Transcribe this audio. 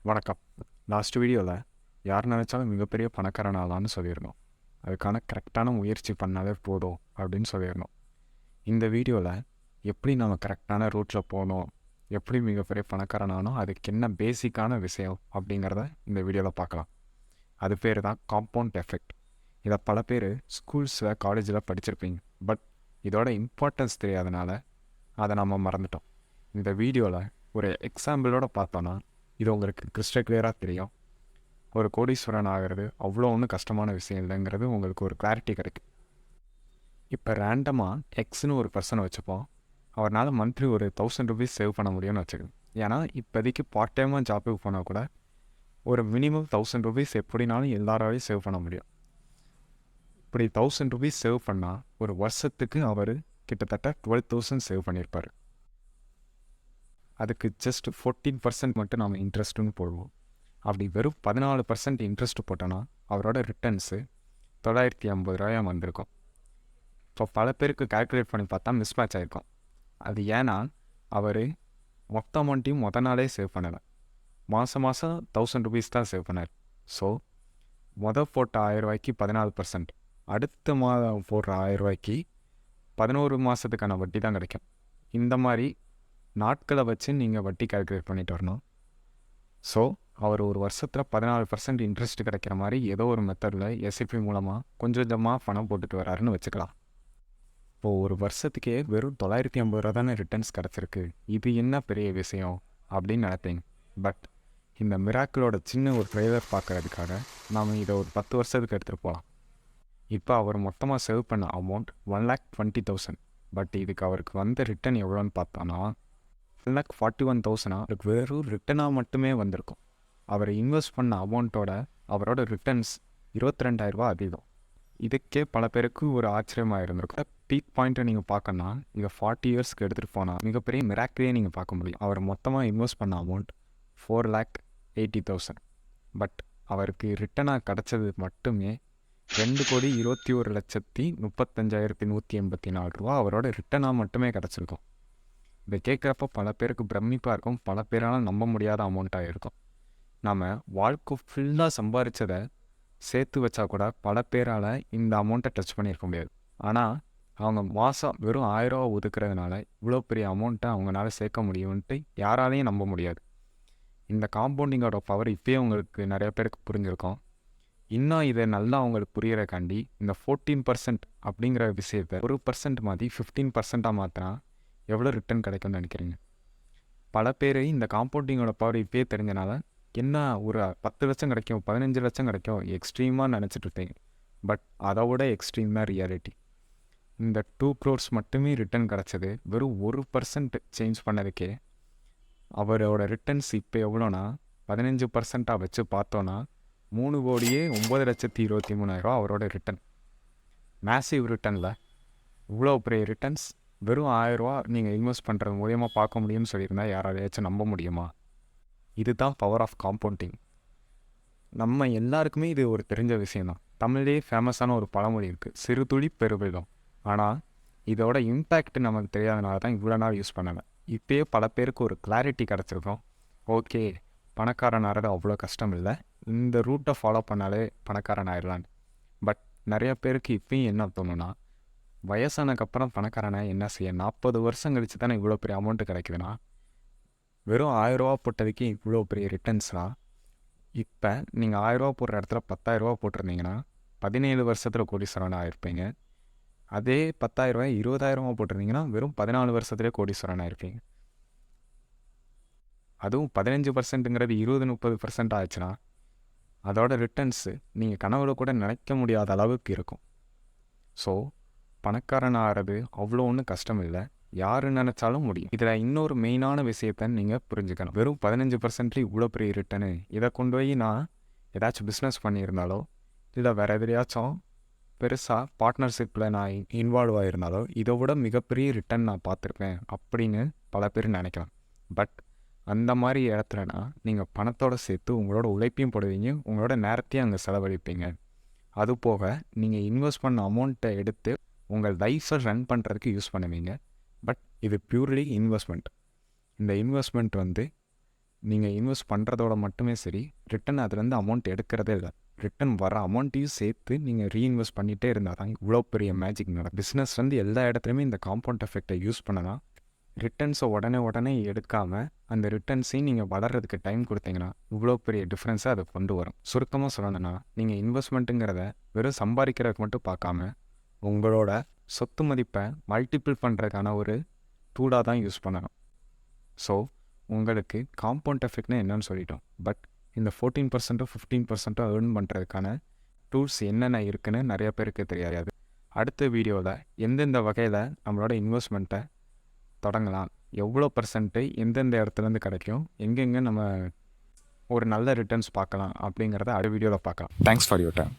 வணக்கம். லாஸ்ட் வீடியோவில் யார் நினச்சாலும் மிகப்பெரிய பணக்காரன் ஆகலான்னு சொல்லியிருந்தோம். அதுக்கான கரெக்டான முயற்சி பண்ணாலே போதும் அப்படின்னு சொல்லியிருந்தோம். இந்த வீடியோவில் எப்படி நம்ம கரெக்டான ரூட்டில் போகணும், எப்படி மிகப்பெரிய பணக்காரன் ஆகணும், அதுக்கு என்ன பேசிக்கான விஷயம் அப்படிங்கிறத இந்த வீடியோவில் பார்க்கலாம். அது பேர் தான் காம்பவுண்ட் எஃபெக்ட். இதை பல பேர் ஸ்கூல்ஸில் காலேஜில் படிச்சிருப்பீங்க. பட் இதோட இம்பார்ட்டன்ஸ் தெரியாதனால அதை நம்ம மறந்துட்டோம். இந்த வீடியோவில் ஒரு எக்ஸாம்பிளோட பார்த்தோன்னா இது உங்களுக்கு கிறிஸ்டல் கிளியராக தெரியும். ஒரு கோடீஸ்வரன் ஆகிறது அவ்வளோ ஒன்றும் கஷ்டமான விஷயம் இல்லைங்கிறது உங்களுக்கு ஒரு கிளாரிட்டி கிடைக்கும். இப்போ ரேண்டமாக எக்ஸ்னு ஒரு பர்சனை வச்சுப்போம். அவரால் மந்த்லி ஒரு 1000 rupees சேவ் பண்ண முடியும்னு வச்சுக்கோங்க. ஏன்னா இப்போதைக்கு பார்ட் டைமாக ஜாப்புக்கு போனால் கூட ஒரு மினிமம் 1000 rupees எப்படினாலும் எல்லாராலையும் சேவ் பண்ண முடியும். இப்படி 1000 rupees சேவ் பண்ணால் ஒரு வருஷத்துக்கு அவர் கிட்டத்தட்ட 12,000 சேவ் பண்ணியிருப்பார். அதுக்கு ஜஸ்ட் 14% மட்டும் நாம் இன்ட்ரெஸ்ட்டுன்னு போடுவோம். அப்படி வெறும் 14% இன்ட்ரெஸ்ட் போட்டோன்னா அவரோட ரிட்டர்ன்ஸு 950 வந்திருக்கும். இப்போ பல பேருக்கு கால்குலேட் பண்ணி பார்த்தா மிஸ் மேட்ச் ஆகிருக்கும். அது ஏன்னா அவர் மொத்த அமௌண்ட்டையும் நாளே சேவ் பண்ணலை. மாதம் 1000 rupees தான் சேவ் பண்ணார். ஸோ போட்ட 1000 ரூபாய்க்கு 14%, அடுத்த மாதம் போடுற 1000 ரூபாய்க்கு 11 மாதத்துக்கான வட்டி தான் கிடைக்கும். இந்த மாதிரி நாட்களை வச்சு நீங்கள் வட்டி கால்குலேட் பண்ணிட்டு வரணும். ஸோ அவர் ஒரு வருஷத்தில் 14% இன்ட்ரெஸ்ட் கிடைக்கிற மாதிரி ஏதோ ஒரு மெத்தடில் எஸ்ஐபி மூலமாக கொஞ்சம் கொஞ்சமாக பணம் போட்டுட்டு வராருன்னு வச்சுக்கலாம். இப்போது ஒரு வருஷத்துக்கே வெறும் 950 தானே ரிட்டர்ன்ஸ் கிடச்சிருக்கு, இது என்ன பெரிய விஷயம் அப்படின்னு நினைப்பீங்க. பட் இந்த மிராக்கிளோட சின்ன ஒரு ட்ரெய்லர் பார்க்குறதுக்காக நாம் இதை ஒரு 10 வருஷத்துக்கு எடுத்துகிட்டு போகலாம். இப்போ அவர் மொத்தமாக சேவ் பண்ண அமௌண்ட் 1,20,000. பட் இதுக்கு அவருக்கு வந்த ரிட்டர்ன் எவ்வளோன்னு பார்த்தோன்னா 1,41,000 அவருக்கு வெறும் ரிட்டனாக மட்டுமே வந்திருக்கும். அவர் இன்வெஸ்ட் பண்ண அமௌண்ட்டோட அவரோட ரிட்டர்ன்ஸ் 22,000 அதிகம். இதுக்கே பல பேருக்கு ஒரு ஆச்சரியமாக இருந்திருக்கும். பீக் பாயிண்ட்டை நீங்கள் பார்க்கணுன்னா இதை 40 இயர்ஸ்க்கு எடுத்துகிட்டு போனால் மிகப்பெரிய மிராக்கிலே நீங்கள் பார்க்க முடியும். அவர் மொத்தமாக இன்வெஸ்ட் பண்ண அமௌண்ட் 4,80,000. பட் அவருக்கு ரிட்டனாக கிடச்சது மட்டுமே 2,21,35,184 ரூபா அவரோட ரிட்டனாக மட்டுமே கிடச்சிருக்கும். இதை கேட்குறப்ப பல பேருக்கு பிரமிப்பாக இருக்கும், பல பேரால் நம்ப முடியாத அமௌண்ட்டாக இருக்கும். நாம் வாழ்க்கை ஃபுல்லாக சம்பாதிச்சதை சேர்த்து வச்சா கூட பல பேரால் இந்த அமௌண்ட்டை டச் பண்ணியிருக்க முடியாது. ஆனால் அவங்க மாதம் வெறும் 1000 ரூபா ஒதுக்குறதுனால இவ்வளோ பெரிய அமௌண்ட்டை அவங்களால சேர்க்க முடியும்ன்ட்டு யாராலையும் நம்ப முடியாது. இந்த காம்பவுண்டிங்கோட பவர் இப்போயே உங்களுக்கு நிறைய பேருக்கு புரிஞ்சிருக்கும். இன்னும் இதை நல்லா அவங்களுக்கு புரியறக்காண்டி இந்த 14% அப்படிங்கிற விஷயத்தை 1% மாதிரி 15% மாற்றினா எவ்வளோ ரிட்டர்ன் கிடைக்கும்னு நினைக்கிறீங்க? பல பேர் இந்த காம்பவுண்டிங்கோட பவர் இப்போயே தெரிஞ்சனால என்ன ஒரு 10 லட்சம் கிடைக்கும், 15 லட்சம் கிடைக்கும் எக்ஸ்ட்ரீமாக நினச்சிட்டு இருப்பீங்க. பட் அதை விட எக்ஸ்ட்ரீம் தான் ரியாலிட்டி. இந்த 2 crores மட்டுமே ரிட்டர்ன் கிடச்சது வெறும் 1% சேஞ்ச் பண்ணதுக்கே அவரோட ரிட்டர்ன்ஸ் இப்போ எவ்வளோனா 15% வச்சு பார்த்தோன்னா 3,09,23,000 அவரோட ரிட்டர்ன். மேசிவ் ரிட்டர்னில் இவ்வளோ பெரிய ரிட்டர்ன்ஸ் வெறும் 1000 ரூபா நீங்கள் இன்வெஸ்ட் பண்ணுறது மூலியமாக பார்க்க முடியும்னு சொல்லியிருந்தால் யாராலையாச்சும் நம்ப முடியுமா? இதுதான் பவர் ஆஃப் காம்பவுண்டிங். நம்ம எல்லாருக்குமே இது ஒரு தெரிஞ்ச விஷயந்தான். தமிழ்லேயே ஃபேமஸான ஒரு பழமொழி இருக்குது, சிறு துளி பெருவெள்ளம். ஆனால் இதோட இம்பேக்ட் நமக்கு தெரியாதனால தான் இவ்வளோ நாள் யூஸ் பண்ணலை. இப்போயே பல பேருக்கு ஒரு கிளாரிட்டி கிடச்சிருக்கோம். ஓகே, பணக்காரன் ஆகிறது அவ்வளோ கஷ்டம் இல்லை, இந்த ரூட்டை ஃபாலோ பண்ணாலே பணக்காரன் ஆயிடலான்னு. பட் நிறைய பேருக்கு இப்போயும் என்ன தோணுன்னா, வயசானதுக்கப்புறம் பணக்காரனை என்ன செய்ய, 40 வருஷம் கழிச்சு தானே இவ்வளோ பெரிய அமௌண்ட்டு கிடைக்குதுன்னா, வெறும் 1000 ரூபா போட்டதுக்கு இவ்வளோ பெரிய ரிட்டர்ன்ஸ்லாம். இப்போ நீங்கள் 1000 ரூபா போடுற இடத்துல 10,000 ரூபா போட்டிருந்தீங்கன்னா 17 வருஷத்தில் கோடீஸ்வரன் ஆகிருப்பீங்க. அதே 10,000 ரூபாய் 20,000 போட்டிருந்தீங்கன்னா வெறும் 14 வருஷத்துலேயே கோடீஸ்வரன் ஆகிருப்பீங்க. அதுவும் 15%ங்கிறது 20-30% ஆச்சுன்னா அதோட ரிட்டர்ன்ஸு நீங்கள் கனவுல கூட நினைக்க முடியாத அளவுக்கு இருக்கும். ஸோ பணக்காரன் ஆகிறது அவ்வளோ ஒன்றும் கஷ்டம் இல்லை, யார் நினச்சாலும் முடியும். இதில் இன்னொரு மெயினான விஷயத்தை நீங்கள் புரிஞ்சுக்கணும். வெறும் 15% இவ்வளோ பெரிய ரிட்டனு, இதை கொண்டு போய் நான் ஏதாச்சும் பிஸ்னஸ் பண்ணியிருந்தாலோ இல்லை வேறு எதிரையாச்சும் பெருசாக பார்ட்னர்ஷிப்பில் நான் இன்வால்வ் ஆகியிருந்தாலோ இதை விட மிகப்பெரிய ரிட்டர்ன் நான் பார்த்துருப்பேன் அப்படின்னு பல பேர் நினைக்கலாம். பட் அந்த மாதிரி இடத்துலனா நீங்கள் பணத்தோடு சேர்த்து உங்களோட உழைப்பையும் போடுவீங்க, உங்களோட நேரத்தையும் அங்கே செலவழிப்பீங்க. அது போக நீங்கள் இன்வெஸ்ட் பண்ண அமௌண்ட்டை எடுத்து உங்கள் லைஃப்பை ரன் பண்ணுறதுக்கு யூஸ் பண்ணுவீங்க. பட் இது பியூர்லி இன்வெஸ்ட்மெண்ட். இந்த இன்வெஸ்ட்மெண்ட் நீங்கள் இன்வெஸ்ட் பண்ணுறதோட மட்டுமே சரி, ரிட்டன் அதுலேருந்து அமௌண்ட் எடுக்கிறதே இல்லை. ரிட்டன் வர அமௌண்ட்டையும் சேர்த்து நீங்கள் ரீஇன்வெஸ்ட் பண்ணிகிட்டே இருந்தால் தான் இவ்வளோ பெரிய மேஜிக் நடக்கும். பிஸ்னஸ்லேருந்து எல்லா இடத்துலையுமே இந்த காம்பவுண்ட் எஃபெக்டை யூஸ் பண்ணலாம். ரிட்டர்ன்ஸை உடனே எடுக்காமல் அந்த ரிட்டர்ன்ஸையும் நீங்கள் வளர்கிறதுக்கு டைம் கொடுத்தீங்கன்னா இவ்வளோ பெரிய டிஃப்ரென்ஸை அதை கொண்டு வரும். சுருக்கமாக சொல்லணும்னா, நீங்கள் இன்வெஸ்ட்மெண்ட்டுங்கிறத வெறும் சம்பாதிக்கிறதுக்கு மட்டும் பார்க்காம உங்களோட சொத்து மதிப்பை மல்டிபிள் பண்ணுறதுக்கான ஒரு டூலாக தான் யூஸ் பண்ணணும். ஸோ உங்களுக்கு காம்பவுண்ட் எஃபெக்ட்னா என்னன்னு சொல்லிட்டோம். பட் இந்த 14% 15% ஏர்ன் பண்ணுறதுக்கான டூல்ஸ் என்னென்ன இருக்குன்னு நிறைய பேருக்கு தெரியாது. அடுத்த வீடியோவில் எந்தெந்த வகையில் நம்மளோட இன்வெஸ்ட்மெண்ட்டை தொடங்கலாம், எவ்வளோ பர்சன்ட்டு எந்தெந்த இடத்துலேருந்து கிடைக்கும், எங்கெங்கே நம்ம ஒரு நல்ல ரிட்டர்ன்ஸ் பார்க்கலாம் அப்படிங்கிறத அடுத்த வீடியோவில் பார்க்கலாம். Thanks for your time.